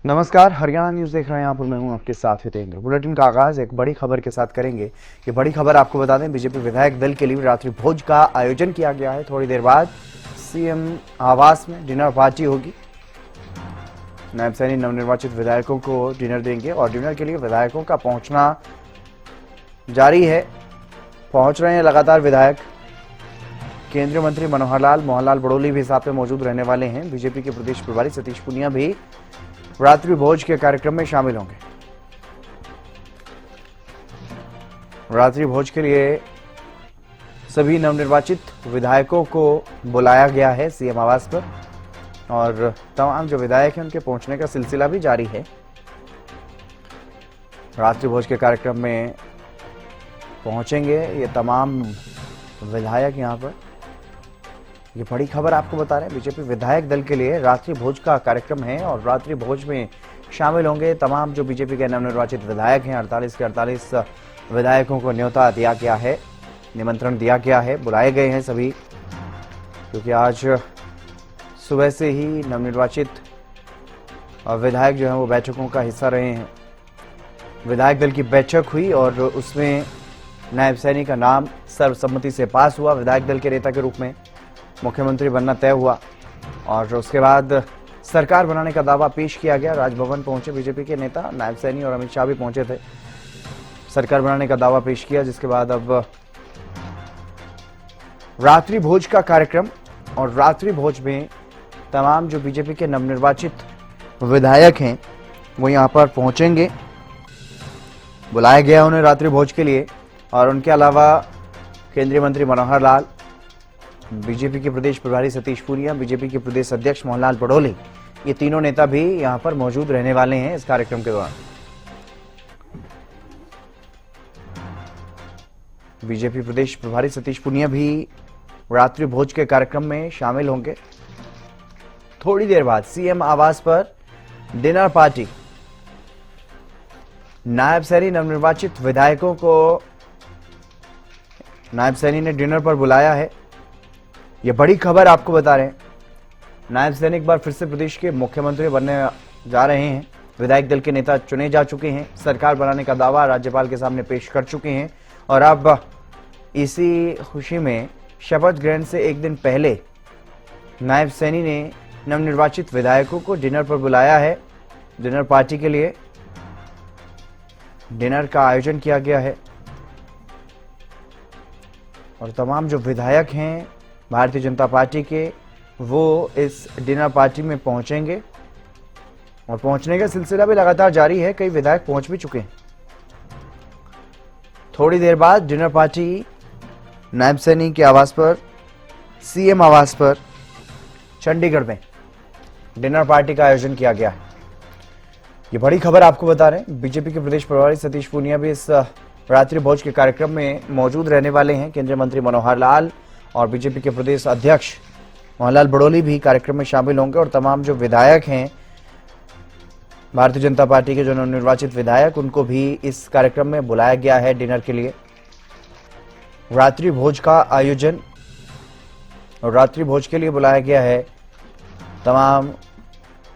नमस्कार, हरियाणा न्यूज़ देख रहे हैं। यहाँ पर मैं हूँ आपके साथ हितेंद्र। बुलेटिन का आगाज एक बड़ी खबर के साथ करेंगे। ये बड़ी खबर आपको बता दें, बीजेपी विधायक दल के लिए रात्रि भोज का आयोजन किया गया है। थोड़ी देर बाद सीएम आवास में डिनर पार्टी होगी। नायब सैनी नवनिर्वाचित विधायकों को डिनर देंगे और डिनर के लिए विधायकों का पहुंचना जारी है। पहुंच रहे हैं लगातार विधायक। केंद्रीय मंत्री मोहनलाल बड़ोली भी साथ में मौजूद रहने वाले हैं। बीजेपी के प्रदेश प्रभारी सतीश पूनिया भी रात्रि भोज के कार्यक्रम में शामिल होंगे। रात्रि भोज के लिए सभी नवनिर्वाचित विधायकों को बुलाया गया है सीएम आवास पर और तमाम जो विधायक हैं उनके पहुंचने का सिलसिला भी जारी है। रात्रि भोज के कार्यक्रम में पहुंचेंगे ये तमाम विधायक। यहां पर ये बड़ी खबर आपको बता रहे हैं, बीजेपी विधायक दल के लिए रात्रि भोज का कार्यक्रम है और रात्रि भोज में शामिल होंगे तमाम जो बीजेपी के नवनिर्वाचित विधायक हैं। 48 के 48 विधायकों को न्योता दिया गया है, निमंत्रण दिया गया है, बुलाए गए हैं सभी, क्योंकि आज सुबह से ही नवनिर्वाचित विधायक जो हैं वो बैठकों का हिस्सा रहे हैं। विधायक दल की बैठक हुई और उसमें नायब सैनी का नाम सर्वसम्मति से पास हुआ। विधायक दल के नेता के रूप में मुख्यमंत्री बनना तय हुआ और उसके बाद सरकार बनाने का दावा पेश किया गया। राजभवन पहुंचे बीजेपी के नेता, नायब सैनी और अमित शाह भी पहुंचे थे। सरकार बनाने का दावा पेश किया, जिसके बाद अब रात्रि भोज का कार्यक्रम और रात्रि भोज में तमाम जो बीजेपी के नवनिर्वाचित विधायक हैं वो यहां पर पहुंचेंगे। बुलाया गया उन्हें रात्रि भोज के लिए और उनके अलावा केंद्रीय मंत्री मनोहर लाल, बीजेपी के प्रदेश प्रभारी सतीश पूनिया, बीजेपी के प्रदेश अध्यक्ष मोहनलाल बड़ोली, ये तीनों नेता भी यहां पर मौजूद रहने वाले हैं इस कार्यक्रम के दौरान। बीजेपी प्रदेश प्रभारी सतीश पूनिया भी रात्रि भोज के कार्यक्रम में शामिल होंगे। थोड़ी देर बाद सीएम आवास पर डिनर पार्टी। नायब सैनी नवनिर्वाचित विधायकों को नायब सैनी ने डिनर पर बुलाया है। यह बड़ी खबर आपको बता रहे हैं, नायब सैनी एक बार फिर से प्रदेश के मुख्यमंत्री बनने जा रहे हैं। विधायक दल के नेता चुने जा चुके हैं, सरकार बनाने का दावा राज्यपाल के सामने पेश कर चुके हैं और अब इसी खुशी में शपथ ग्रहण से एक दिन पहले नायब सैनी ने नवनिर्वाचित विधायकों को डिनर पर बुलाया है। डिनर पार्टी के लिए डिनर का आयोजन किया गया है और तमाम जो विधायक हैं भारतीय जनता पार्टी के वो इस डिनर पार्टी में पहुंचेंगे और पहुंचने का सिलसिला भी लगातार जारी है। कई विधायक पहुंच भी चुके हैं। थोड़ी देर बाद डिनर पार्टी नायब सैनी के आवास पर, सीएम आवास पर चंडीगढ़ में डिनर पार्टी का आयोजन किया गया है। ये बड़ी खबर आपको बता रहे हैं, बीजेपी के प्रदेश प्रभारी सतीश पूनिया भी इस रात्रि भोज के कार्यक्रम में मौजूद रहने वाले हैं। केंद्रीय मंत्री मनोहर लाल और बीजेपी के प्रदेश अध्यक्ष मोहनलाल बड़ोली भी कार्यक्रम में शामिल होंगे और तमाम जो विधायक हैं भारतीय जनता पार्टी के जो नवनिर्वाचित विधायक, उनको भी इस कार्यक्रम में बुलाया गया है डिनर के लिए। रात्रि भोज का आयोजन और रात्रि भोज के लिए बुलाया गया है तमाम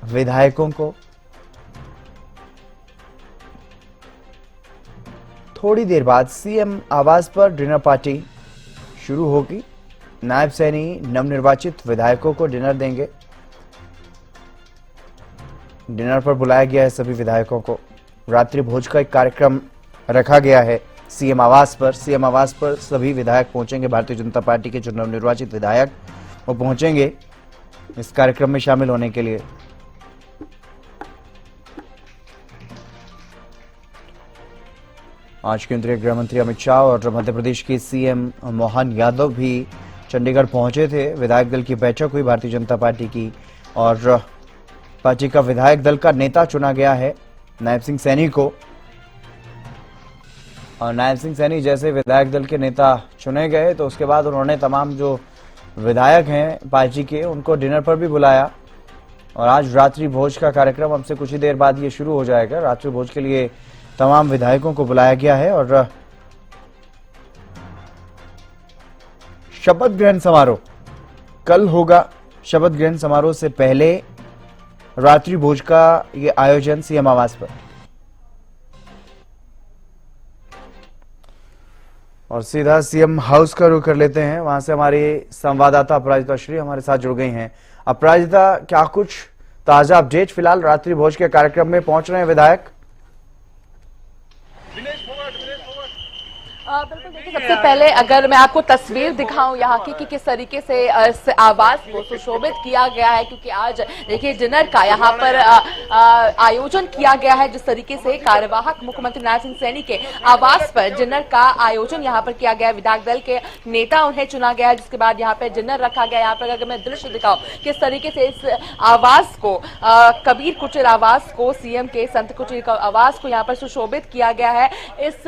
विधायकों को। थोड़ी देर बाद सीएम आवास पर डिनर पार्टी शुरू होगी। नायब सैनी नवनिर्वाचित विधायकों को डिनर देंगे। डिनर पर बुलाया गया है सभी विधायकों को। रात्रि भोज का एक कार्यक्रम रखा गया है सीएम आवास पर। सीएम आवास पर सभी विधायक पहुंचेंगे, भारतीय जनता पार्टी के जो नवनिर्वाचित विधायक वो पहुंचेंगे इस कार्यक्रम में शामिल होने के लिए। आज केंद्रीय गृह मंत्री अमित शाह और मध्य प्रदेश के सीएम मोहन यादव भी चंडीगढ़ पहुंचे थे। विधायक दल की बैठक हुई भारतीय जनता पार्टी की और पार्टी का विधायक दल का नेता चुना गया है नायब सिंह सैनी को। और नायब सिंह सैनी जैसे विधायक दल के नेता चुने गए तो उसके बाद उन्होंने तमाम जो विधायक हैं पार्टी के उनको डिनर पर भी बुलाया और आज रात्रि भोज का कार्यक्रम हमसे कुछ ही देर बाद ये शुरू हो जाएगा। रात्रि भोज के लिए तमाम विधायकों को बुलाया गया है और शपथ ग्रहण समारोह कल होगा। शपथ ग्रहण समारोह से पहले रात्रि भोज का ये आयोजन सीएम आवास पर। और सीधा सीएम हाउस का रुख कर लेते हैं, वहां से हमारी संवाददाता अपराजिता श्री हमारे साथ जुड़ गई हैं। अपराजिता, क्या कुछ ताजा अपडेट? फिलहाल रात्रि भोज के कार्यक्रम में पहुंच रहे हैं विधायक। बिल्कुल, देखिए सबसे पहले अगर मैं आपको तस्वीर दिखाऊं यहाँ की कि किस तरीके से इस आवास को सुशोभित किया गया है, क्योंकि आज देखिए डिनर का यहाँ पर आयोजन किया गया है। जिस तरीके से कार्यवाहक मुख्यमंत्री नायब सिंह सैनी के आवास पर डिनर का आयोजन यहाँ पर किया गया है। विधायक दल के नेता उन्हें चुना गया है, जिसके बाद यहाँ पे डिनर रखा गया। यहाँ पर अगर मैं दृश्य दिखाऊं किस तरीके से इस आवास को कबीर कुटीर आवास को, सीएम के संत कुटीर आवास को यहाँ पर सुशोभित किया गया है। इस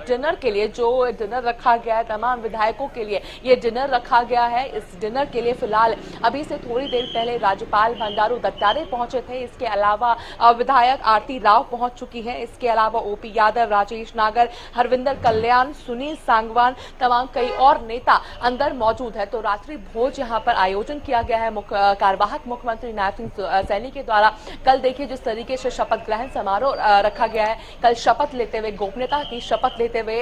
डिनर के लिए जो डिनर रखा गया है, तमाम विधायकों के लिए ये डिनर रखा गया है। इस डिनर के लिए फिलहाल अभी से थोड़ी देर पहले राज्यपाल बंडारू दत्तात्रेय पहुंचे थे। इसके अलावा विधायक आरती राव पहुंच चुकी है। इसके अलावा ओपी यादव, राजेश नागर, हरविंदर कल्याण, सुनील सांगवान, तमाम कई और नेता अंदर मौजूद है। तो रात्रि भोज यहाँ पर आयोजन किया गया है कार्यवाहक मुख्यमंत्री नायब सिंह सैनी के द्वारा। कल देखिए जिस तरीके से शपथ ग्रहण समारोह रखा गया है, कल शपथ लेते हुए, गोपनीयता की शपथ लेते हुए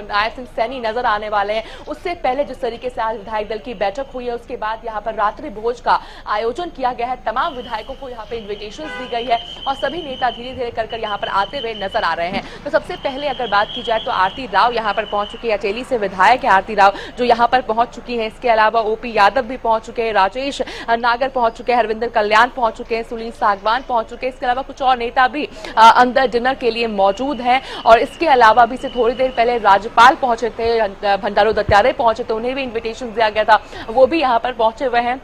नायब सिंह सैनी नजर आने वाले हैं। उससे पहले जिस तरीके से आज विधायक दल की बैठक हुई है, उसके बाद यहाँ पर रात्रि भोज का आयोजन किया गया है। तमाम विधायकों को यहाँ पे इन्विटेशन दी गई है और सभी नेता धीरे धीरे कर यहाँ पर आते हुए नजर आ रहे हैं। तो सबसे पहले अगर बात की जाए तो आरती राव यहाँ पर पहुंच चुकी है। अचेली से विधायक है आरती राव जो यहाँ पर पहुंच चुकी है। इसके अलावा ओपी यादव भी पहुंच चुके हैं, राजेश नागर पहुंच चुके हैं, हरविंदर कल्याण पहुंच चुके हैं, सुनील सांगवान पहुंच चुके हैं। इसके अलावा कुछ और नेता भी अंदर डिनर के लिए मौजूद हैं। और इसके अलावा भी से थोड़ी देर पहले राज्यपाल पहुंचे थे, बंडारू दत्तात्रेय पहुंचे थे, उन्हें भी इनविटेशन दिया गया था, वो भी यहाँ पर पहुंचे हुए हैं।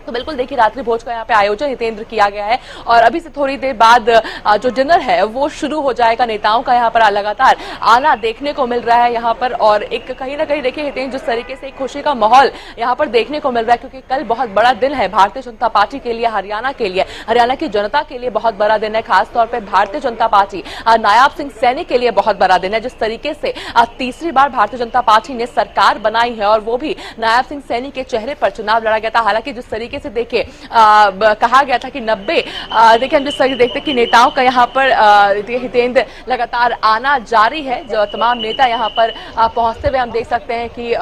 तो बिल्कुल देखिए रात्रि भोज का यहाँ पे आयोजन हितेंद्र किया गया है और अभी से थोड़ी देर बाद जो डिनर है वो शुरू हो जाएगा। नेताओं का यहाँ पर लगातार आना देखने को मिल रहा है यहाँ पर। और एक कहीं ना कहीं देखिए हितेंद्र, जिस तरीके से एक खुशी का माहौल यहाँ पर देखने को मिल रहा है, क्योंकि कल बहुत बड़ा दिन है भारतीय जनता पार्टी के लिए, हरियाणा के लिए, हरियाणा की जनता के लिए बहुत बड़ा दिन है। खासतौर पर भारतीय जनता पार्टी नायब सिंह सैनी के लिए बहुत बड़ा दिन है। जिस तरीके से तीसरी बार भारतीय जनता पार्टी ने सरकार बनाई है और वो भी नायब सिंह सैनी के चेहरे पर चुनाव लड़ा गया था। हालांकि जिस तरीके से देखिए कहा गया था कि 90 देखिए हम जिस तरह देखते हैं कि नेताओं का यहाँ पर हितेंद्र लगातार आना जारी है। जो तमाम नेता यहाँ पर पहुंचते हुए हम देख सकते हैं कि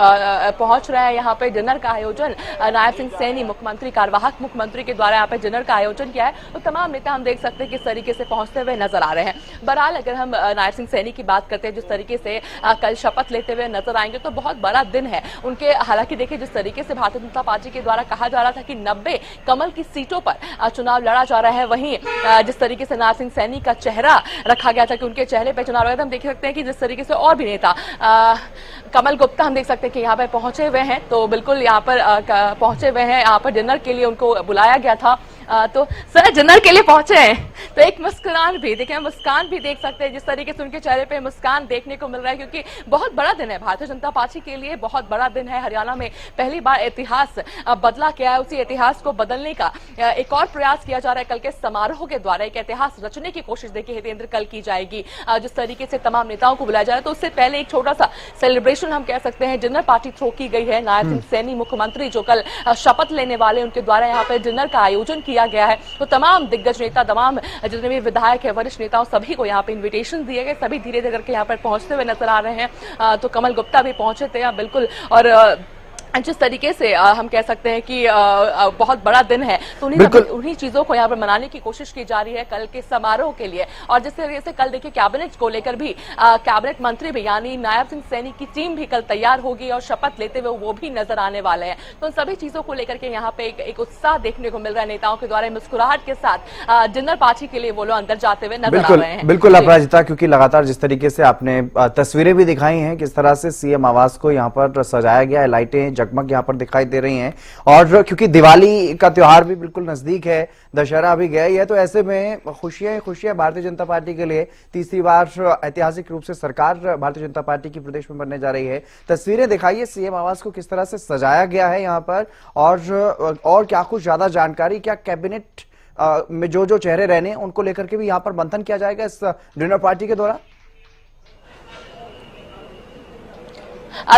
पहुंच रहे हैं। यहाँ पे डिनर का आयोजन नायब सिंह सैनी मुख्यमंत्री, कार्यवाहक मुख्यमंत्री के द्वारा यहाँ पे डिनर का आयोजन किया है। तो तमाम नेता हम देख सकते हैं किस तरीके से पहुंचते हुए नजर आ रहे हैं। बहरहाल अगर हम नायब सिंह सैनी की बात करते हैं, जिस तरीके से कल शपथ लेते हुए नजर आएंगे, तो बहुत बड़ा दिन है उनके। हालांकि देखिए जिस तरीके से भारतीय जनता पार्टी के द्वारा कहा जा रहा था कि 90 कमल की सीटों पर चुनाव लड़ा जा रहा है, वहीं जिस तरीके से नायब सिंह सैनी का चेहरा रखा गया था कि उनके चेहरे पर चुनाव लड़ा था, हम देख सकते हैं कि जिस तरीके से और भी नेता कमल गुप्ता हम देख सकते हैं कि यहाँ पर पहुंचे हुए हैं। तो बिल्कुल यहाँ पर पहुंचे हुए हैं, यहाँ पर डिनर के लिए उनको बुलाया गया था। तो सर डिनर के लिए पहुंचे हैं तो एक मुस्कुरान भी देखिए, मुस्कान भी देख सकते हैं, जिस तरीके से उनके चेहरे पे मुस्कान देखने को मिल रहा है, क्योंकि बहुत बड़ा दिन है भारतीय जनता पार्टी के लिए, बहुत बड़ा दिन है। हरियाणा में पहली बार इतिहास बदला गया है, उसी इतिहास को बदलने का एक और प्रयास किया जा रहा है। कल के समारोह के द्वारा एक इतिहास रचने की कोशिश देखिए हितेंद्र कल की जाएगी। जिस तरीके से तमाम नेताओं को बुलाया जा रहा है, तो उससे पहले एक छोटा सा सेलिब्रेशन हम कह सकते हैं, डिनर पार्टी थ्रो की गई है। नायब सिंह सैनी मुख्यमंत्री जो कल शपथ लेने वाले, उनके द्वारा यहाँ पर डिनर का आयोजन किया गया है। तो तमाम दिग्गज नेता, तमाम जितने भी विधायक है, वरिष्ठ नेताओं, सभी को यहाँ पे इनविटेशन दिए गए। सभी धीरे धीरे करके यहाँ पर पहुंचते हुए नजर आ रहे हैं। तो कमल गुप्ता भी पहुंचे थे बिल्कुल। और जिस तरीके से हम कह सकते हैं कि बहुत बड़ा दिन है, तो उन्हीं चीजों को यहाँ पर मनाने की कोशिश की जा रही है कल के समारोह के लिए। और जिस तरीके से कल देखिए कैबिनेट को लेकर भी कैबिनेट मंत्री भी यानी नायब सिंह सैनी की टीम भी कल तैयार होगी और शपथ लेते हुए वो भी नजर आने वाले हैं। तो उन सभी चीजों को लेकर के यहाँ पे एक उत्साह देखने को मिल रहा है। नेताओं के द्वारा मुस्कुराहट के साथ डिनर पार्टी के लिए वो लोग अंदर जाते हुए नजर आ रहे हैं। बिल्कुल अपराजिता, क्योंकि लगातार जिस तरीके से आपने तस्वीरें भी दिखाई हैं, किस तरह से सीएम आवास को यहाँ पर सजाया गया है, लाइटें जगमग यहाँ पर दिखाई दे रही हैं। और क्योंकि दिवाली का त्योहार भी बिल्कुल नजदीक है, दशहरा भी गया ही है, तो ऐसे में खुशियां भारतीय जनता पार्टी के लिए तीसरी बार ऐतिहासिक रूप से सरकार भारतीय जनता पार्टी की प्रदेश में बनने जा रही है। तस्वीरें दिखाइए सीएम आवास को किस तरह से सजाया गया है यहाँ पर, और क्या कुछ ज्यादा जानकारी, क्या कैबिनेट में जो चेहरे रहने उनको लेकर के भी यहाँ पर मंथन किया जाएगा इस डिनर पार्टी के दौरान?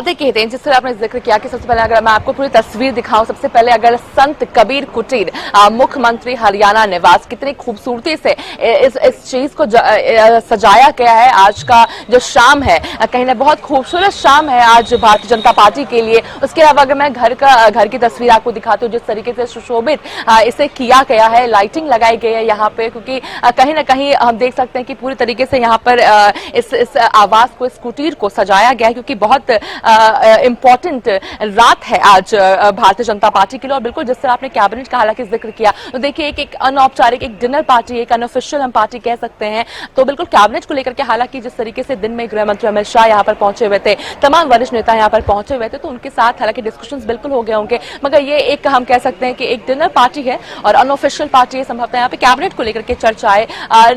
देखिए जिस तरह आपने जिक्र किया कि सबसे पहले अगर मैं आपको पूरी तस्वीर दिखाऊं, सबसे पहले अगर संत कबीर कुटीर मुख्यमंत्री हरियाणा निवास, कितनी खूबसूरती से इस चीज को सजाया गया है। आज का जो शाम है कहीं ना बहुत खूबसूरत शाम है आज भारतीय जनता पार्टी के लिए। उसके अलावा अगर मैं घर की तस्वीर आपको दिखाती हूँ, जिस तरीके से सुशोभित इसे किया गया है, लाइटिंग लगाई गई है यहाँ पे, क्योंकि कहीं ना कहीं हम देख सकते हैं कि पूरी तरीके से यहाँ पर इस आवास को, इस कुटीर को सजाया गया है, क्योंकि बहुत इंपॉर्टेंट रात है आज भारतीय जनता पार्टी के लिए। और बिल्कुल जिस तरह आपने कैबिनेट का हालांकि जिक्र किया, तो देखिए एक अनौपचारिक, एक डिनर पार्टी, एक अनऑफिशियल हम पार्टी कह सकते हैं। तो बिल्कुल कैबिनेट को लेकर के हालांकि जिस तरीके से दिन में गृह मंत्री अमित शाह यहाँ पर पहुंचे हुए थे, तमाम वरिष्ठ नेता यहाँ पर पहुंचे हुए थे, तो उनके साथ हालांकि डिस्कशंस बिल्कुल हो गए होंगे, मगर ये एक हम कह सकते हैं कि एक डिनर पार्टी है और अनऑफिशियल पार्टी है। संभवतः यहाँ पे कैबिनेट को लेकर के चर्चाएं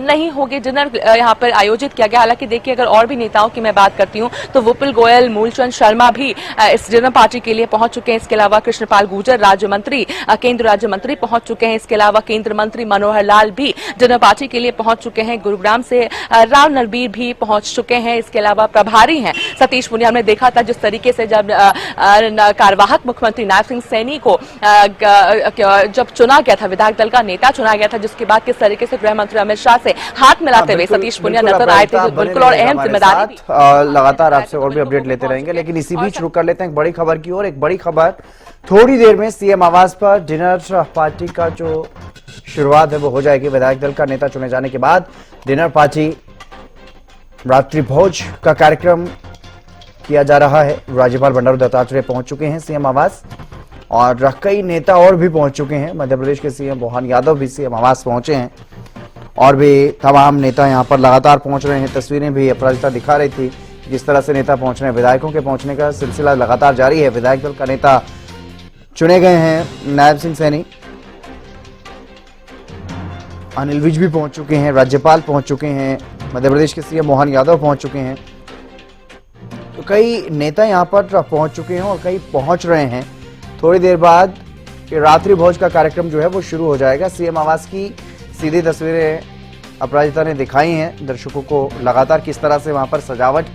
नहीं होगी, डिनर यहाँ पर आयोजित किया गया। हालांकि देखिए अगर और भी नेताओं की मैं बात करती हूँ तो विपुल गोयल, मूलचंद शर्मा भी इस डिनर पार्टी के लिए पहुंच चुके हैं। इसके अलावा कृष्णपाल गुर्जर राज्य मंत्री, केंद्र राज्य मंत्री पहुंच चुके हैं। इसके अलावा केंद्र मंत्री मनोहर लाल भी डिनर पार्टी के लिए पहुंच चुके हैं। गुरुग्राम से राव नरबीर भी पहुंच चुके हैं। इसके अलावा प्रभारी हैं सतीश पुनिया। हमने देखा था जिस तरीके से जब कार्यवाहक मुख्यमंत्री नायब सिंह सैनी को जब चुना गया था, विधायक दल का नेता चुना गया था, जिसके बाद किस तरीके से गृह मंत्री अमित शाह से हाथ मिलाते हुए सतीश पुनिया नजर आए थे। बिल्कुल और अहम जिम्मेदारी लगातार आपसे और भी अपडेट लेते रहेंगे, लेकिन इसी बीच रुक कर लेते हैं एक बड़ी खबर की ओर। एक बड़ी खबर, थोड़ी देर में सीएम आवास पर डिनर पार्टी का जो शुरुआत है वो हो जाएगी। विधायक दल का नेता चुने जाने के बाद डिनर पार्टी, रात्रि भोज का कार्यक्रम किया जा रहा है। राज्यपाल बंडारू दत्तात्रेय पहुंच चुके हैं सीएम आवास और कई नेता और भी पहुंच चुके हैं। मध्य प्रदेश के सीएम मोहन यादव भी सीएम आवास पहुंचे हैं और भी तमाम नेता यहां पर लगातार पहुंच रहे हैं। तस्वीरें भी अपराजिता दिखा रही थी जिस तरह से नेता पहुंच रहे हैं। विधायकों के पहुंचने का सिलसिला लगातार जारी है। विधायक दल का नेता चुने गए हैं नायब सिंह सैनी, अनिल विज भी पहुंच चुके हैं, राज्यपाल पहुंच चुके हैं, मध्य प्रदेश के सीएम मोहन यादव पहुंच चुके हैं। तो कई नेता यहां पर पहुंच चुके हैं और कई पहुंच रहे हैं। थोड़ी देर बाद रात्रि भोज का कार्यक्रम जो है वो शुरू हो जाएगा। सीएम आवास की सीधी तस्वीरें अपराजिता ने दिखाई हैं दर्शकों को, लगातार किस तरह से वहां पर सजावट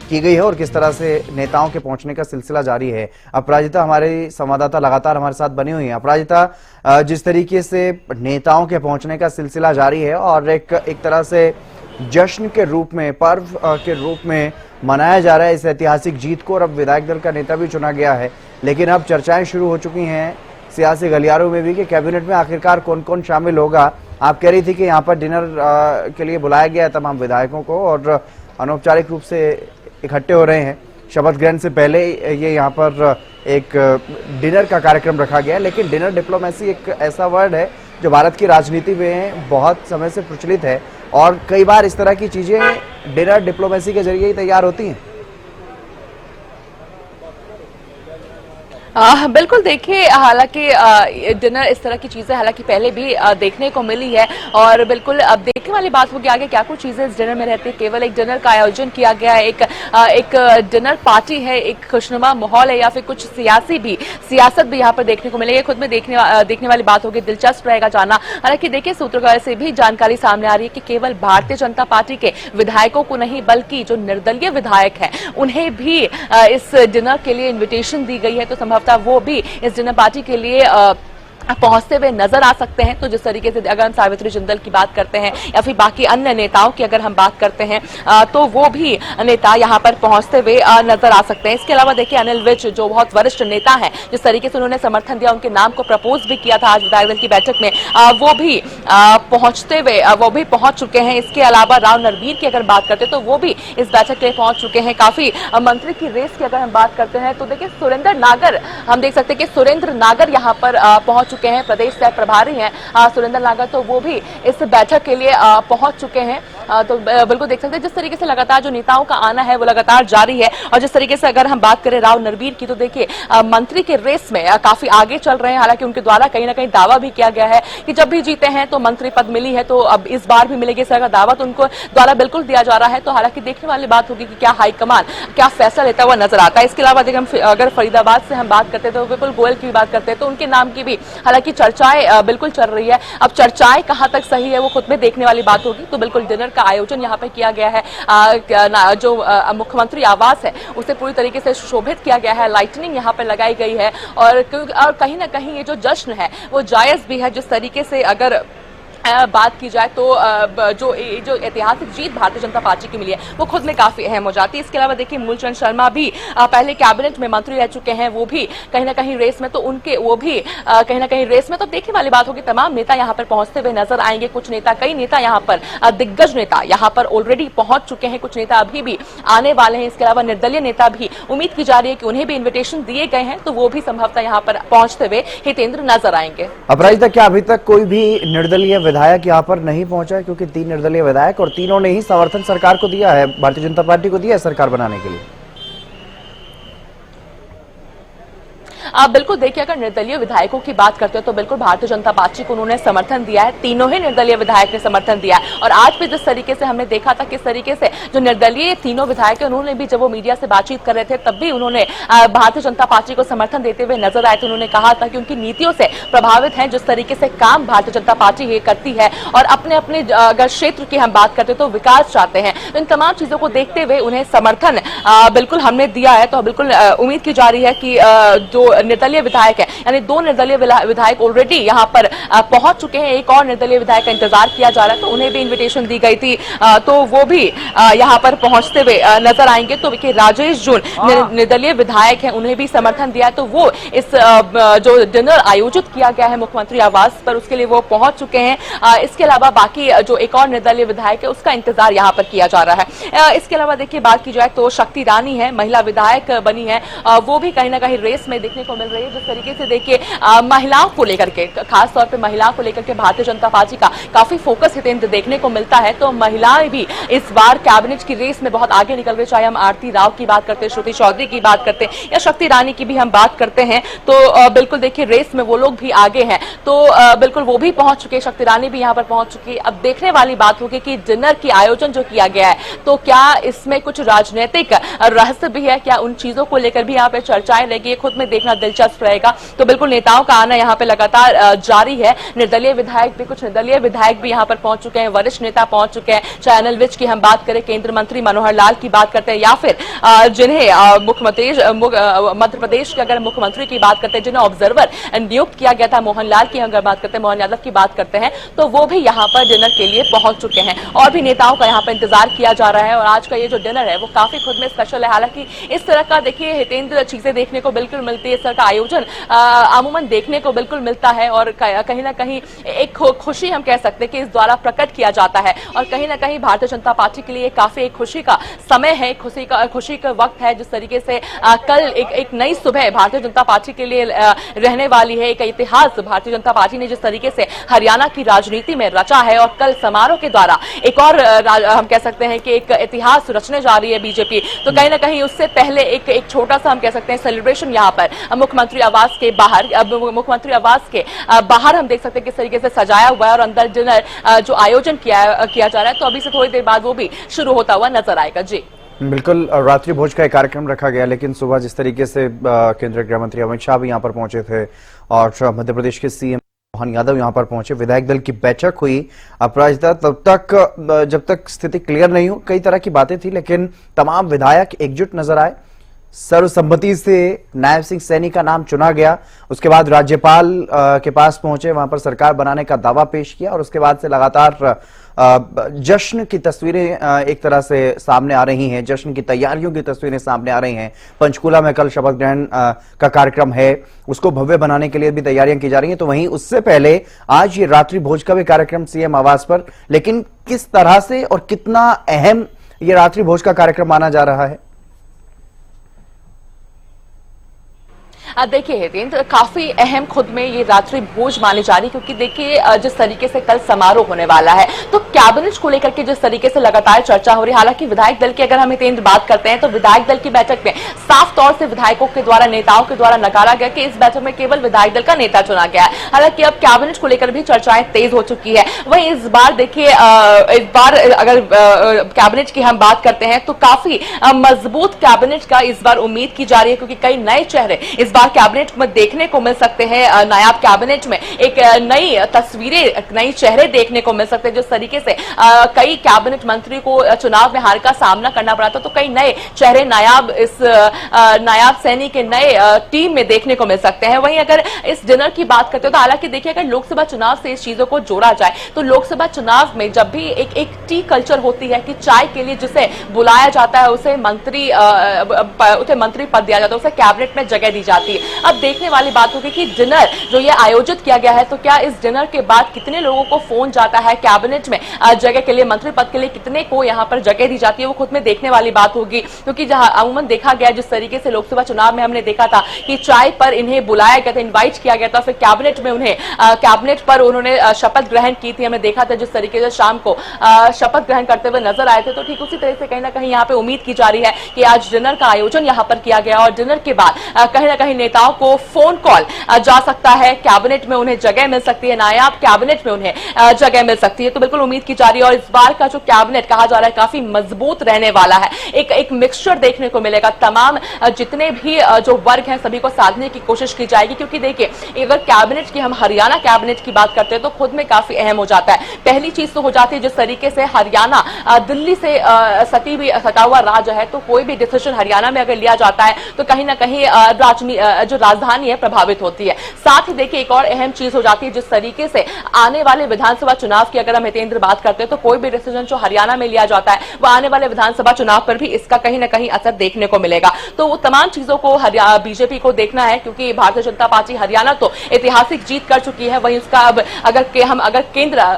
की गई है और किस तरह से नेताओं के पहुंचने का सिलसिला जारी है। अपराजिता हमारे संवाददाता लगातार हमारे साथ बनी हुई है। अपराजिता, जिस तरीके से नेताओं के पहुंचने का सिलसिला जारी है और एक तरह से जश्न के रूप में, पर्व के रूप में मनाया जा रहा है इस ऐतिहासिक जीत को, और अब विधायक दल का नेता भी चुना गया है। लेकिन अब चर्चाएं शुरू हो चुकी हैं सियासी गलियारों में भी कि कैबिनेट में आखिरकार कौन कौन शामिल होगा। आप कह रही थी कि यहाँ पर डिनर के लिए बुलाया गया है तमाम विधायकों को और अनौपचारिक रूप से इकट्ठे हो रहे हैं। शपथ ग्रहण से पहले ये यहाँ पर एक डिनर का कार्यक्रम रखा गया है। लेकिन डिनर डिप्लोमेसी एक ऐसा वर्ड है जो भारत की राजनीति में बहुत समय से प्रचलित है और कई बार इस तरह की चीजें डिनर डिप्लोमेसी के जरिए ही तैयार होती हैं। बिल्कुल, देखिए हालांकि डिनर इस तरह की चीजें हालांकि पहले भी देखने को मिली है और बिल्कुल अब देखने वाली बात होगी आगे क्या कुछ चीजें इस डिनर में रहती है। केवल एक डिनर का आयोजन किया गया है, एक डिनर पार्टी है, एक खुशनुमा माहौल है या फिर कुछ सियासत भी यहाँ पर देखने को मिलेगी। खुद में देखने वाली बात होगी, दिलचस्प रहेगा जानना। हालांकि देखिए सूत्रों से भी जानकारी सामने आ रही है कि केवल भारतीय जनता पार्टी के विधायकों को नहीं बल्कि जो निर्दलीय विधायक है उन्हें भी इस डिनर के लिए इन्विटेशन दी गई है। तो संभव वो भी इस डिनर पार्टी के लिए पहुंचते हुए नजर आ सकते हैं। तो जिस तरीके से अगर हम सावित्री जिंदल की बात करते हैं या फिर बाकी अन्य नेताओं की अगर हम बात करते हैं तो वो भी नेता यहां पर पहुंचते हुए नजर आ सकते हैं। इसके अलावा देखिए अनिल विज जो बहुत वरिष्ठ नेता हैं, जिस तरीके से उन्होंने समर्थन दिया, उनके नाम को प्रपोज भी किया था आज विधायक दल की बैठक में, वो भी पहुंचते हुए वो भी पहुंच चुके हैं। इसके अलावा राव नरबीर की अगर बात करते हैं तो वो भी इस बैठक के लिए पहुंच चुके हैं। काफी मंत्री की रेस की अगर हम बात करते हैं तो देखिए सुरेंद्र नागर, हम देख सकते हैं कि सुरेंद्र नागर यहाँ पर पहुंच चुके हैं, प्रदेश सह प्रभारी हैं सुरेंद्र नागर, तो वो भी इस बैठक के लिए पहुंच चुके हैं। तो बिल्कुल देख सकते हैं जिस तरीके से लगातार जो नेताओं का आना है वो लगातार जारी है। और जिस तरीके से अगर हम बात करें राव नरबीर की तो देखिए मंत्री के रेस में काफी आगे चल रहे हैं। हालांकि उनके द्वारा कहीं ना कहीं दावा भी किया गया है कि जब भी जीते हैं तो मंत्री पद मिली है तो अब इस बार भी मिलेगी, इस तरह का दावा तो उनको द्वारा बिल्कुल दिया जा रहा है। तो हालांकि देखने वाली बात होगी कि क्या हाईकमान क्या फैसला लेता हुआ नजर आता है। इसके अलावा अगर फरीदाबाद से हम बात करते हैं तो विपुल गोयल की बात करते हैं तो उनके नाम की भी हालांकि चर्चाएं बिल्कुल चल रही है। अब चर्चाएं कहां तक सही है वो खुद में देखने वाली बात होगी। तो बिल्कुल डिनर का आयोजन यहाँ पे किया गया है। जो मुख्यमंत्री आवास है उसे पूरी तरीके से सुशोभित किया गया है, लाइटनिंग यहाँ पे लगाई गई है और कहीं ना कहीं ये जो जश्न है वो जायज भी है। जिस तरीके से अगर बात की जाए तो जो ऐतिहासिक जीत भारतीय जनता पार्टी की मिली है वो खुद में काफी अहम हो जाती है। इसके अलावा देखिए मूलचंद शर्मा भी पहले कैबिनेट में मंत्री रह चुके हैं, वो भी कहीं ना कहीं रेस में, तो उनके वो भी कहीं ना कहीं रेस में। तो देखने वाली बात होगी, तमाम नेता यहाँ पर पहुंचते हुए नजर आएंगे। कुछ नेता, कई नेता यहाँ पर दिग्गज नेता यहाँ पर ऑलरेडी पहुंच चुके हैं, कुछ नेता अभी भी आने वाले हैं। इसके अलावा निर्दलीय नेता भी, उम्मीद की जा रही है कि उन्हें भी इन्विटेशन दिए गए हैं, तो वो भी संभवतः यहाँ पर पहुंचते हुए हितेंद्र नजर आएंगे। अपराजिता, क्या अभी तक कोई भी निर्दलीय विधायक यहाँ पर नहीं पहुंचा है? क्योंकि 3 निर्दलीय विधायक और तीनों ने ही समर्थन सरकार को दिया है, भारतीय जनता पार्टी को दिया है सरकार बनाने के लिए। आप बिल्कुल देखिए, अगर निर्दलीय विधायकों की बात करते हैं तो बिल्कुल भारतीय जनता पार्टी को उन्होंने समर्थन दिया है। तीनों ही निर्दलीय विधायक ने समर्थन दिया है और आज भी जिस तरीके से हमने देखा था, किस तरीके से जो निर्दलीय तीनों विधायक हैं उन्होंने भी, जब वो मीडिया से बातचीत कर रहे थे तब भी उन्होंने भारतीय जनता पार्टी को समर्थन देते हुए नजर आए थे। उन्होंने कहा था कि उनकी नीतियों से प्रभावित है, जिस तरीके से काम भारतीय जनता पार्टी ये करती है और अपने अपने अगर क्षेत्र की हम बात करते तो विकास चाहते हैं। इन तमाम चीजों को देखते हुए उन्हें समर्थन बिल्कुल हमने दिया है। तो बिल्कुल उम्मीद की जा रही है कि जो निर्दलीय विधायक है, यानी 2 निर्दलीय विधायक ऑलरेडी यहाँ पर पहुंच चुके हैं, एक और निर्दलीय विधायक का इंतजार किया जा रहा है, तो उन्हें भी इनविटेशन दी गई थी, तो वो भी यहाँ पर पहुंचते हुए नजर आएंगे। तो देखिए राजेश जून निर्दलीय विधायक हैं, उन्हें भी समर्थन दिया, तो वो इस जो डिनर आयोजित किया गया है मुख्यमंत्री आवास पर, उसके लिए वो पहुंच चुके हैं। इसके अलावा बाकी जो एक और निर्दलीय विधायक है उसका इंतजार यहाँ पर किया जा रहा है। इसके अलावा देखिए बात की जाए तो शक्ति रानी है, महिला विधायक बनी है, वो भी कहीं ना कहीं रेस में देखने को मिल रही है। जिस तरीके से देखिए महिलाओं को लेकर के, खास तौर पे महिलाओं को लेकर के भारतीय जनता पार्टी का काफी फोकस हितेंद्र देखने को मिलता है। तो महिलाएं भी इस बार कैबिनेट की रेस में बहुत आगे निकल रही, चाहे हम आरती राव की बात करते हैं, श्रुति चौधरी की बात करते हैं या शक्ति रानी की भी हम बात करते हैं, तो बिल्कुल देखिए रेस में वो लोग भी आगे हैं। तो बिल्कुल वो भी पहुंच चुके, शक्ति रानी भी यहाँ पर पहुंच चुकी है। अब देखने वाली बात होगी कि डिनर की आयोजन जो किया गया है, तो क्या इसमें कुछ राजनीतिक रहस्य भी है, क्या उन चीजों को लेकर भी यहाँ पे चर्चाएं रहेगी, खुद में देखना दिलचस्प रहेगा। तो बिल्कुल नेताओं का आना यहाँ पे लगातार जारी है। निर्दलीय विधायक भी, कुछ निर्दलीय विधायक भी यहाँ पर पहुंच चुके हैं, वरिष्ठ नेता पहुंच चुके हैं। चाहे अनिल विज की हम बात करें, केंद्रीय मंत्री मनोहर लाल की बात करते हैं, या फिर जिन्हें मुख्यमंत्री मध्य प्रदेश के अगर मुख्यमंत्री की बात करते हैं, जिन्हें ऑब्जर्वर नियुक्त किया गया था मोहन लाल की अगर बात करते हैं, मोहन यादव की बात करते हैं, तो वो भी यहाँ पर डिनर के लिए पहुंच चुके हैं और भी नेताओं का यहाँ पर इंतजार किया जा रहा है। और आज का ये जो डिनर है वो काफी खुद में स्पेशल है। हालांकि इस तरह का देखिए हितेंद्र चीजें देखने को बिल्कुल मिलती है, इस तरह का आयोजन अमूमन देखने को बिल्कुल मिलता है और कहीं ना कहीं एक खुशी हम कह सकते हैं कि इस द्वारा प्रकट किया जाता है और कहीं ना कहीं भारतीय जनता पार्टी के लिए काफी एक खुशी का समय है, खुशी का वक्त है। जिस तरीके से कल एक नई सुबह भारतीय जनता पार्टी के लिए रहने वाली है, एक इतिहास भारतीय जनता पार्टी ने जिस तरीके से हरियाणा की राजनीति में रचा है और कल समारोह के द्वारा एक और हम कह सकते हैं कि एक इतिहास रचने जा रही है बीजेपी। तो कहीं ना कहीं उससे पहले एक छोटा सा हम कह सकते हैं सेलिब्रेशन यहाँ पर मुख्यमंत्री आवास के बाहर, मुख्यमंत्री आवास के बाहर हम देख सकते हैं किस तरीके से सजाया हुआ है और अंदर डिनर जो आयोजन किया जा रहा है। तो अभी से थोड़ी देर बाद वो भी शुरू होता हुआ नजर आएगा। जी बिल्कुल, रात्रि भोज का एक कार्यक्रम रखा गया, लेकिन सुबह जिस तरीके से केंद्रीय गृह मंत्री अमित शाह भी यहाँ पर पहुंचे थे और मध्य प्रदेश के सीएम मोहन यादव यहाँ पर पहुंचे, विधायक दल की बैठक हुई अपराजिता, तब तक जब तक स्थिति क्लियर नहीं हो, कई तरह की बातें थी, लेकिन तमाम विधायक एकजुट नजर आए। सर्वसम्मति से नायब सिंह सैनी का नाम चुना गया। उसके बाद राज्यपाल के पास पहुंचे, वहां पर सरकार बनाने का दावा पेश किया और उसके बाद से लगातार जश्न की तस्वीरें एक तरह से सामने आ रही हैं, जश्न की तैयारियों की तस्वीरें सामने आ रही हैं। पंचकूला में कल शपथ ग्रहण का कार्यक्रम है, उसको भव्य बनाने के लिए भी तैयारियां की जा रही हैं। तो वहीं उससे पहले आज ये रात्रि भोज का भी कार्यक्रम सीएम आवास पर, लेकिन किस तरह से और कितना अहम ये रात्रि भोज का कार्यक्रम माना जा रहा है? देखिए हितेंद्र, काफी अहम खुद में ये रात्रि भोज मानी जा रही, क्योंकि देखिए जिस तरीके से कल समारोह होने वाला है, तो कैबिनेट को लेकर के जिस तरीके से लगातार चर्चा हो रही है, हालांकि विधायक दल की अगर हम हितेंद्र बात करते हैं तो विधायक दल की बैठक में साफ तौर से विधायकों के द्वारा, नेताओं के द्वारा नकारा गया कि इस बैठक में केवल विधायक दल का नेता चुना गया है। हालांकि अब कैबिनेट को लेकर भी चर्चाएं तेज हो चुकी है। वहीं इस बार देखिए, इस बार अगर कैबिनेट की हम बात करते हैं तो काफी मजबूत कैबिनेट का इस बार उम्मीद की जा रही है, क्योंकि कई नए चेहरे इस बार कैबिनेट में देखने को मिल सकते हैं। नायाब कैबिनेट में एक नई तस्वीरें, नई चेहरे देखने को मिल सकते हैं। जिस तरीके से कई कैबिनेट मंत्री को चुनाव में हार का सामना करना पड़ा था, तो कई नए चेहरे नायाब सैनी के नए टीम में देखने को मिल सकते हैं। वहीं अगर इस डिनर की बात करते हो तो हालांकि देखिए, अगर लोकसभा चुनाव से इस चीजों को जोड़ा जाए तो लोकसभा चुनाव में जब भी एक टी कल्चर होती है कि चाय के लिए जिसे बुलाया जाता है उसे मंत्री पद दिया जाता है, उसे कैबिनेट में जगह दी जाती है। अब देखने वाली बात होगी कि डिनर जो ये आयोजित किया गया है, तो क्या इस डिनर के बाद कितने लोगों को फोन जाता है कैबिनेट में जगह के लिए, मंत्री पद के लिए कितने को यहां पर जगह दी जाती है, वो खुद में देखने वाली बात होगी। क्योंकि जहां अमूमन देखा गया, जिस तरीके से लोकसभा चुनाव में हमने देखा था कि चाय पर इन्हें बुलाया गया था, इन्वाइट किया गया था, फिर कैबिनेट में उन्हें कैबिनेट पर उन्होंने शपथ ग्रहण की थी। हमने देखा था जिस तरीके से शाम को शपथ ग्रहण करते हुए नजर आए थे, तो ठीक उसी तरह से कहीं ना कहीं यहाँ पे उम्मीद की जा रही है कि आज डिनर का आयोजन यहाँ पर किया गया और डिनर के बाद कहीं ना कहीं नेताओं को फोन कॉल जा सकता है, कैबिनेट में उन्हें जगह मिल सकती है, नायाब कैबिनेट में उन्हें जगह मिल सकती है। तो बिल्कुल उम्मीद की जा रही है और इस बार का जो कैबिनेट कहा जा रहा है काफी मजबूत रहने वाला है। एक मिक्सचर देखने को मिलेगा, तमाम जितने भी जो वर्ग हैं सभी को साधने की कोशिश की जाएगी। क्योंकि देखिए, अगर कैबिनेट की हम हरियाणा कैबिनेट की बात करते हैं तो खुद में काफी अहम हो जाता है। पहली चीज तो हो जाती है जिस तरीके से हरियाणा दिल्ली से सटा हुआ राज्य है, तो कोई भी डिसीजन हरियाणा में अगर लिया जाता है तो कहीं ना कहीं जो राजधानी है प्रभावित होती है। साथ ही देखिए, एक और अहम चीज हो जाती है जिस तरीके से आने वाले विधानसभा चुनाव की अगर हम हितेंद्र बात करते हैं तो कोई भी डिसीजन जो हरियाणा में लिया जाता है वो आने वाले विधानसभा चुनाव पर भी इसका कहीं ना कहीं असर देखने को मिलेगा। तो वो तमाम चीजों को बीजेपी को देखना है, क्योंकि भारतीय जनता पार्टी हरियाणा तो ऐतिहासिक जीत कर चुकी है। वहीं उसका अब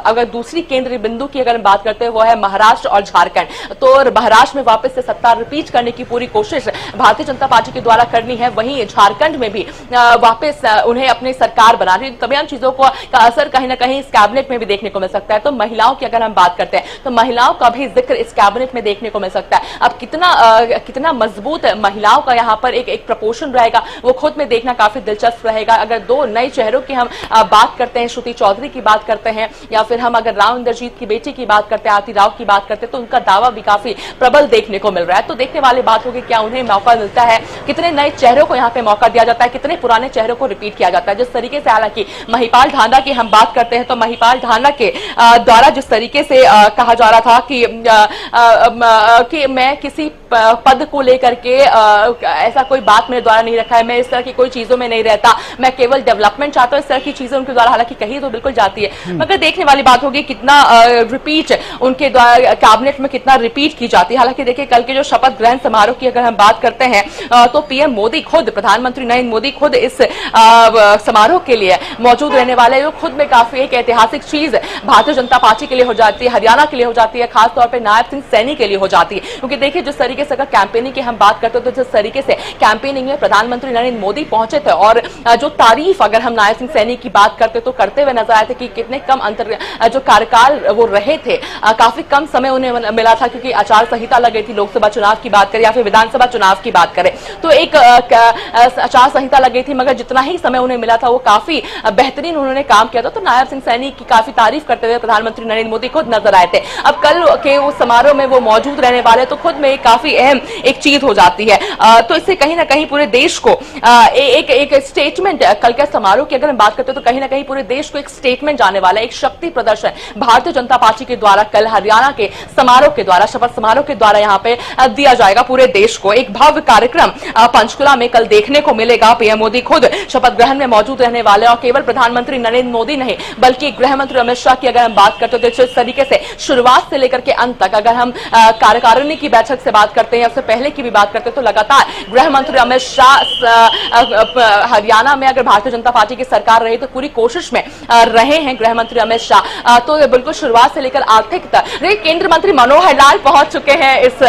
अगर दूसरी केंद्रीय बिंदु की अगर हम बात करते हैं वो है महाराष्ट्र और झारखंड। तो महाराष्ट्र में वापस से सत्ता रिपीट करने की पूरी कोशिश भारतीय जनता पार्टी के द्वारा करनी है। वहीं झारखंड में भी वापस उन्हें अपनी सरकार बनानी है। तमाम चीजों का असर कहीं ना कहीं इस कैबिनेट में भी देखने को मिल सकता है। तो महिलाओं की अगर हम बात करते हैं तो महिलाओं का भी जिक्र इस कैबिनेट में देखने को मिल सकता है। अब कितना मजबूत महिलाओं का यहाँ पर एक प्रपोर्शन रहेगा वो खुद में देखना काफी दिलचस्प रहेगा। अगर दो नए चेहरों की हम बात करते हैं, श्रुति चौधरी की बात करते हैं या फिर हम अगर राव इंद्रजीत की बेटी की बात करते हैं, आरती राव की बात करते हैं, तो उनका दावा भी काफी प्रबल देखने को मिल रहा है। तो देखने वाली बात होगी क्या उन्हें मौका मिलता है, कितने नए चेहरों को यहाँ पे मौका दिया जाता है, कितने पुराने चेहरों को रिपीट किया जाता है। जिस तरीके से हालांकि महिपाल ढांडा की हम बात करते हैं तो महिपाल ढांडा के द्वारा जिस तरीके से कहा जा रहा था कि मैं किसी पद को लेकर के ऐसा कोई बात मेरे द्वारा नहीं रखा है, मैं इस तरह की कोई चीजों में नहीं रहता, मैं केवल डेवलपमेंट चाहता हूं, इस तरह की चीजें उनके द्वारा हालांकि कही तो बिल्कुल जाती है। मगर देखने वाली बात होगी कितना रिपीट उनके द्वारा कैबिनेट में कितना रिपीट की जाती है। हालांकि देखिए, कल के जो शपथ ग्रहण समारोह की अगर हम बात करते हैं तो पीएम मोदी खुद, प्रधानमंत्री नरेंद्र मोदी खुद इस समारोह के लिए मौजूद रहने वाले हैं। खुद में काफी एक ऐतिहासिक चीज भारतीय जनता पार्टी के लिए हो जाती है, हरियाणा के लिए हो जाती है, खासतौर पर नायब सिंह सैनी के लिए हो जाती है। क्योंकि देखिए, जिस तरीके से अगर कैंपेनिंग की हम बात करते हैं तो जिस तरीके से कैंपेनिंग में प्रधानमंत्री नरेंद्र मोदी पहुंचे थे और जो तारीफ अगर हम नायब सिंह सैनी की बात करते तो करते हुए नजर आए थे कि कितने कम अंतर जो कार्यकाल वो रहे थे, काफी कम समय उन्हें मिला था, क्योंकि आचार संहिता लग गई थी। लोकसभा चुनाव की बात करें या फिर विधानसभा चुनाव की बात करें तो एक आचार संहिता लग गई थी, मगर जितना ही समय उन्हें मिला था वो काफी बेहतरीन उन्होंने काम किया था। तो नायब सिंह सैनी की काफी तारीफ करते हुए प्रधानमंत्री नरेंद्र मोदी खुद नजर आए थे। अब कल के उस समारोह में वो मौजूद रहने वाले, तो खुद में काफी अहम एक चीज हो जाती है। तो इससे कहीं ना कहीं पूरे देश को एक स्टेटमेंट, कल के समारोह की अगर हम बात करते हैं तो कहीं ना कहीं पूरे देश को एक स्टेटमेंट जाने वाला है, एक शक्ति प्रदर्शन भारतीय जनता पार्टी के द्वारा कल हरियाणा के समारोह के द्वारा, शपथ समारोह के द्वारा यहाँ पे दिया जाएगा पूरे देश को। एक भव्य कार्यक्रम पंचकुला में कल देखने को मिलेगा। पीएम मोदी खुद शपथ ग्रहण में मौजूद रहने वाले और केवल प्रधानमंत्री नरेंद्र मोदी नहीं बल्कि गृह मंत्री अमित शाह की अगर हम बात करते हैं तो इस तरीके से शुरुआत से लेकर के अंत तक अगर हम कार्यकारिणी की बैठक से बात करते हैं या उससे पहले की भी बात करते हैं तो लगातार गृह मंत्री अमित शाह हरियाणा में अगर भारतीय जनता पार्टी की सरकार रही तो पूरी कोशिश में रहे हैं गृह मंत्री अमित शाह। तो बिल्कुल शुरुआत से लेकर आखिर तक केंद्रीय मंत्री मनोहर लाल पहुंच चुके हैं इस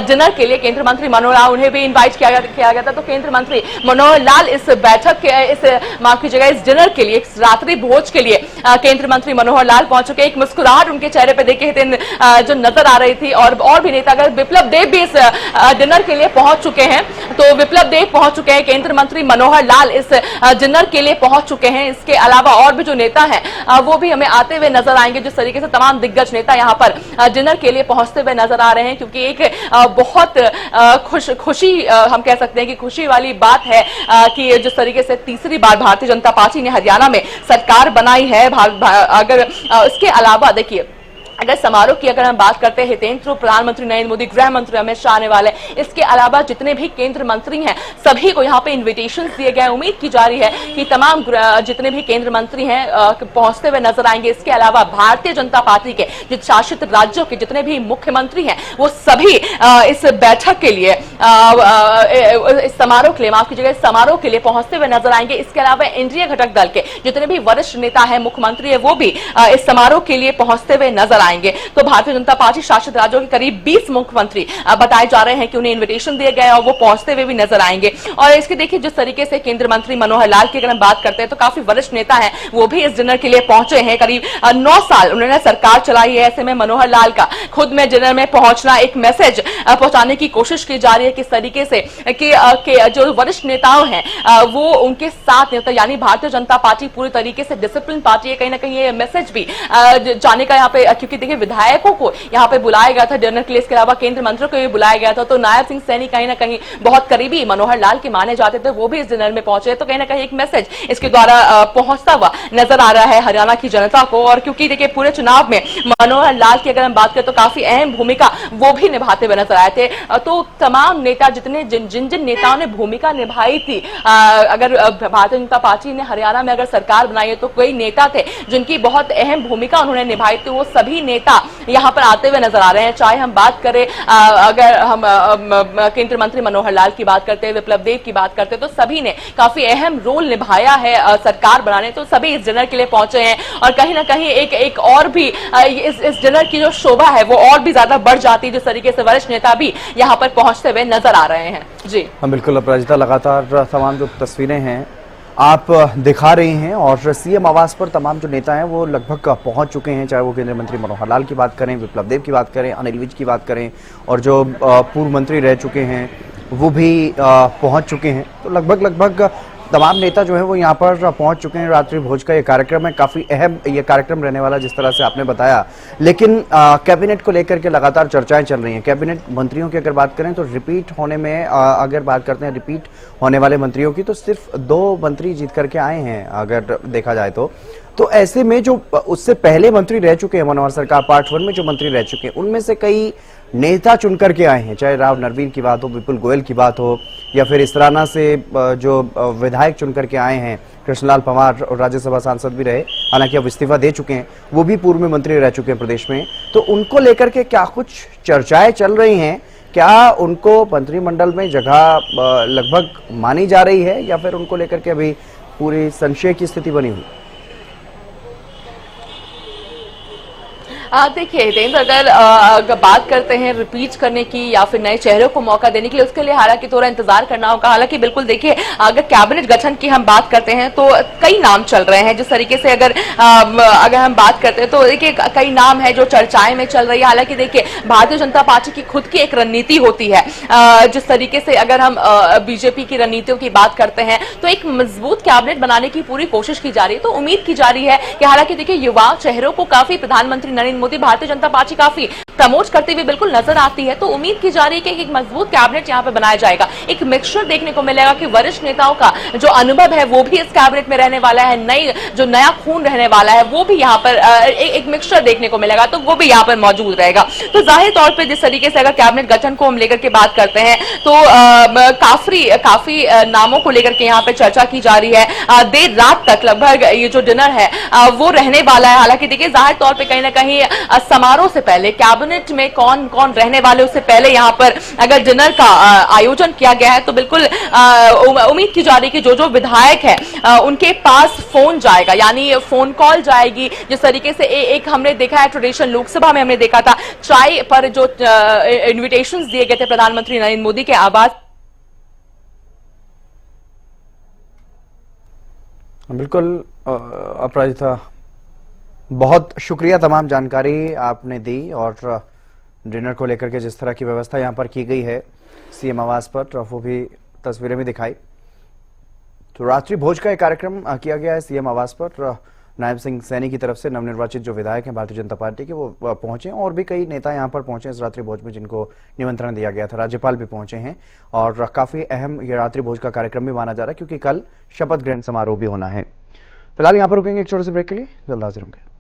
डिनर के लिए। केंद्रीय मंत्री मनोहर लाल, उन्हें भी इन्वाइट किया गया था। तो केंद्रीय मंत्री मनोहर लाल इस बैठक के, इस माफ कीजिएगा, इस डिनर के लिए, इस रात्रि भोज के लिए केंद्रीय मंत्री मनोहर लाल पहुंच चुके हैं। एक मुस्कुराहट उनके चेहरे पे देखिए जो नजर आ रही थी। और भी नेता, अगर विप्लव देव भी इस डिनर के लिए पहुंच चुके हैं, तो विप्लव देव पहुंच चुके हैं, केंद्रीय मंत्री मनोहर लाल इस डिनर के लिए पहुंच चुके हैं। इसके अलावा और भी जो नेता हैं वो भी हमें आते हुए नजर आएंगे। जिस तरीके से तमाम दिग्गज नेता यहां पर डिनर के लिए पहुंचते हुए नजर आ रहे हैं, क्योंकि एक बहुत खुशी हम कह सकते हैं कि खुशी वाली बात है कि जिस तरीके से तीसरी बार भारतीय जनता पार्टी ने हरियाणा में सरकार बनाई है। अगर इसके अलावा देखिए, अगर समारोह की अगर हम बात करते हैं, हितेंद्र प्रधानमंत्री नरेंद्र मोदी, गृह मंत्री अमित शाह आने वाले, इसके अलावा जितने भी केंद्र मंत्री हैं सभी को यहाँ पे इन्विटेशन दिए गए। उम्मीद की जा रही है कि तमाम जितने भी केंद्र मंत्री हैं पहुंचते हुए नजर आएंगे। इसके अलावा भारतीय जनता पार्टी के जो शासित राज्यों के जितने भी मुख्यमंत्री हैं वो सभी इस बैठक के लिए, इस समारोह के लिए, माफ कीजिएगा, इस समारोह के लिए पहुंचते हुए नजर आएंगे। इसके अलावा एनडीए घटक दल के जितने भी वरिष्ठ नेता है, मुख्यमंत्री है, वो भी इस समारोह के लिए पहुंचते हुए नजर आएंगे। तो भारतीय जनता पार्टी शासित राज्यों के करीब 20 मुख्यमंत्री बताए जा रहे हैं कि उन्हें इन्विटेशन दिए गए और वो पहुंचते हुए भी नजर आएंगे। और इसके देखिए जिस तरीके से केंद्रीय मंत्री मनोहर लाल की अगर हम बात करते हैं तो काफी वरिष्ठ नेता हैं, वो भी इस डिनर के लिए पहुंचे हैं। करीब 9 साल उन्होंने सरकार चलाई है। ऐसे में मनोहर लाल का खुद में डिनर में पहुंचना, एक मैसेज पहुंचाने की कोशिश की जा रही है किस तरीके से कि जो वरिष्ठ नेताओं हैं वो उनके साथ, यानी भारतीय जनता पार्टी पूरी तरीके से डिसिप्लिन पार्टी है। कहीं ना कहीं ये मैसेज भी जाने का यहाँ पे, क्योंकि देखिए विधायकों को यहाँ पे बुलाया गया था डिनर के लिए, इसके अलावा केंद्रीय मंत्रियों को भी बुलाया गया था। तो नायब सिंह सैनी कहीं ना कहीं बहुत करीबी मनोहर लाल के माने जाते थे, वो भी इस डिनर में पहुंचे। तो कहीं ना कहीं एक मैसेज इसके द्वारा पहुंचता हुआ नजर आ रहा है हरियाणा की जनता को। और क्योंकि देखिए पूरे चुनाव में मनोहर लाल की अगर हम बात करें तो काफी अहम भूमिका वो भी निभाते हुए नजर आए थे। तो तमाम नेता जिन नेताओं ने भूमिका निभाई थी, अगर भारतीय जनता पार्टी ने हरियाणा में अगर सरकार बनाई है तो कई नेता थे जिनकी बहुत अहम भूमिका उन्होंने निभाई थी। वो सभी नेता यहां पर आते हुए नजर आ रहे हैं। चाहे हम बात करें, अगर हम केंद्रीय मंत्री मनोहर लाल की बात करते हैं, विप्लव देव की बात करते हैं, तो सभी ने काफी अहम रोल निभाया है सरकार बनाने। तो सभी इस डिनर के लिए पहुंचे हैं और कहीं ना कहीं एक और भी इस डिनर की जो शोभा है वो और भी ज्यादा बढ़ जाती है जिस तरीके से वरिष्ठ नेता भी यहां पर पहुंचते हुए नजर आ रहे हैं। जी हाँ बिल्कुल अपराजिता, लगातार तमाम जो तस्वीरें हैं आप दिखा रही हैं और सीएम आवास पर तमाम जो नेता हैं वो लगभग पहुंच चुके हैं। चाहे वो केंद्रीय मंत्री मनोहर लाल की बात करें, विप्लव देव की बात करें, अनिल विज की बात करें, और जो पूर्व मंत्री रह चुके हैं वो भी पहुंच चुके हैं। तो लगभग तमाम नेता जो है वो यहाँ पर पहुंच चुके हैं। रात्रि भोज का ये कार्यक्रम है, काफी अहम ये कार्यक्रम रहने वाला जिस तरह से आपने बताया। लेकिन कैबिनेट को लेकर के लगातार चर्चाएं चल रही हैं। कैबिनेट मंत्रियों की अगर बात करें तो रिपीट होने में, अगर बात करते हैं रिपीट होने वाले मंत्रियों की, तो सिर्फ 2 मंत्री जीत करके आए हैं अगर देखा जाए तो ऐसे में जो उससे पहले मंत्री रह चुके हैं, मनोहर सरकार पार्ट 1 में जो मंत्री रह चुके हैं उनमें से कई नेता चुन करके आए हैं। चाहे राव नरवीर की बात हो, विपुल गोयल की बात हो, या फिर इस राना से जो विधायक चुन करके आए हैं, कृष्णलाल पंवार और राज्यसभा सांसद भी रहे, हालांकि अब इस्तीफा दे चुके हैं, वो भी पूर्व में मंत्री रह चुके हैं प्रदेश में। तो उनको लेकर के क्या कुछ चर्चाएं चल रही हैं? क्या उनको मंत्रिमंडल में जगह लगभग मानी जा रही है या फिर उनको लेकर के अभी पूरी संशय की स्थिति बनी हुई? देखिए हितेंद्र, अगर बात करते हैं रिपीट करने की या फिर नए चेहरों को मौका देने के लिए, उसके लिए हालांकि थोड़ा इंतजार करना होगा। हालांकि बिल्कुल देखिए, अगर कैबिनेट गठन की हम बात करते हैं तो कई नाम चल रहे हैं। जिस तरीके से अगर हम बात करते हैं तो देखिए कई नाम है जो चर्चाएं में चल रही है। हालांकि देखिए भारतीय जनता पार्टी की खुद की एक रणनीति होती है। जिस तरीके से अगर हम बीजेपी की रणनीतियों की बात करते हैं तो एक मजबूत कैबिनेट बनाने की पूरी कोशिश की जा रही है। तो उम्मीद की जा रही है कि हालांकि देखिए युवा चेहरों को काफी प्रधानमंत्री नरेंद्र मोदी, भारतीय जनता पार्टी काफी प्रमोट करते हुए बिल्कुल नजर आती है। तो उम्मीद की जा रही है कि एक मजबूत कैबिनेट यहां पे बनाया जाएगा। एक मिक्सचर देखने को मिलेगा कि वरिष्ठ नेताओं का जो अनुभव है वो भी इस कैबिनेट में रहने वाला है, जो नया खून रहने वाला है वो भी यहाँ पर एक मिक्सचर देखने को मिलेगा, तो वो भी यहाँ पर मौजूद रहेगा। तो जाहिर तौर पर जिस तरीके से अगर कैबिनेट गठन को हम लेकर के बात करते हैं तो काफी नामों को लेकर के यहाँ पे चर्चा की जा रही है। देर रात तक लगभग ये जो डिनर है वो रहने वाला है। हालांकि देखिए जाहिर तौर पर कहीं ना कहीं समारोह से पहले कैबिनेट में कौन कौन रहने वाले उससे पहले यहाँ पर अगर डिनर का आयोजन किया गया है तो बिल्कुल उम्मीद की जा रही है कि जो विधायक है उनके पास फोन जाएगा, यानी फोन कॉल जाएगी। जिस तरीके से एक हमने देखा है ट्रेडिशन, लोकसभा में हमने देखा था चाय पर जो इन्विटेशंस दिए गए थे प्रधानमंत्री नरेंद्र मोदी के आवास। बिल्कुल अपराजिता, बहुत शुक्रिया, तमाम जानकारी आपने दी और डिनर को लेकर के जिस तरह की व्यवस्था यहाँ पर की गई है सीएम आवास पर, वो भी तस्वीरें भी दिखाई। तो रात्रि भोज का एक कार्यक्रम किया गया है सीएम आवास पर। नायब सिंह सैनी की तरफ से नवनिर्वाचित जो विधायक हैं भारतीय जनता पार्टी के, वो पहुंचे और भी कई नेता यहां पर पहुंचे इस रात्रि भोज में, जिनको निमंत्रण दिया गया था। राज्यपाल भी पहुंचे हैं और काफी अहम ये रात्रि भोज का कार्यक्रम भी माना जा रहा है, क्योंकि कल शपथ ग्रहण समारोह भी होना है। फिलहाल यहां पर रुकेंगे एक छोटे से ब्रेक के लिए, जल्द हाजिर होंगे।